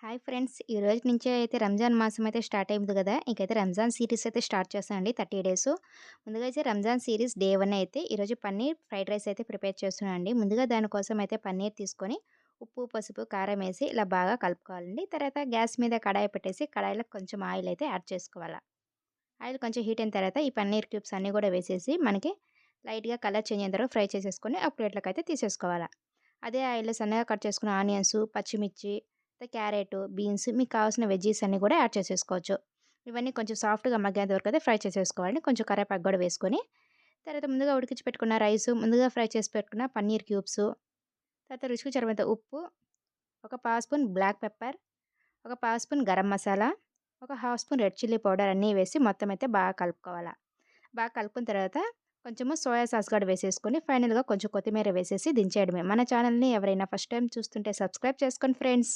Hi friends! ఈ రోజు నుంచే అయితే రంజాన్ మాసం అయితే స్టార్ట్ అయింది కదా! ఇంకైతే రంజాన్ సీరీస్ అయితే స్టార్ట్ చేశానండి 30 డేస్. ముందుగా అయితే రంజాన్ సీరీస్ డే 1 అయితే ఈరోజు పన్నీర్ ఫ్రైడ్ రైస్ అయితే ప్రిపేర్ చేస్తున్నానండి. ముందుగా దానికోసం అయితే పన్నీర్ తీసుకొని ఉప్పు, పసుపు, కారం ఏసి ఇలా బాగా కలుపుకోవాలండి. తర్వాత గ్యాస్ మీద కడాయి పెట్టేసి కడాయిలో కొంచెం ఆయిల్ అయితే యాడ్ చేసుకోవాల. ఆయిల్ కొంచెం హీట్ అయిన తర్వాత ఈ పన్నీర్ క్యూబ్స్ అన్నీ కూడా వేసేసి మనకి లైట్‌గా కలర్ చేంజ్ అయిన తర్వాత ఫ్రై చేసేసుకొని ఆ ప్లేట్‌లోకైతే తీసేసుకోవాల. అదే ఆయిల్‌లో సన్నగా కట్ చేసుకున్న ఆనియన్స్, పచ్చిమిర్చి, క్యారెట్, బీన్స్ మీకు కావాల్సిన వెజ్జీస్ అన్నీ కూడా యాడ్ చేసేసుకోవచ్చు. ఇవన్నీ కొంచెం సాఫ్ట్‌గా మగ్గేంత వరకు అయితే ఫ్రై చేసేసుకోవాలండి. కొంచెం కరివేపాకు కూడా వేసుకొని, తర్వాత ముందుగా ఉడికించి పెట్టుకున్న రైసు, ముందుగా ఫ్రై చేసి పెట్టుకున్న పన్నీర్ క్యూబ్సు, తర్వాత రుచికి సరిపడంత ఉప్పు, ఒక పావు స్పూన్ బ్లాక్ పెప్పర్, ఒక పావు స్పూన్ గరం మసాలా, ఒక half spoon red chilli powder అన్నీ వేసి మొత్తం అయితే బాగా కలుపుకోవాల. బాగా కలుపుకున్న తర్వాత కొంచెము సోయా సాస్ కూడా వేసేసుకొని ఫైనల్‌గా కొంచెం కొత్తిమీర వేసేసి దించేయడమే. మన ఛానల్‌ని ఎవరైనా ఫస్ట్ టైమ్ చూస్తుంటే సబ్స్క్రైబ్ చేసుకోండి ఫ్రెండ్స్.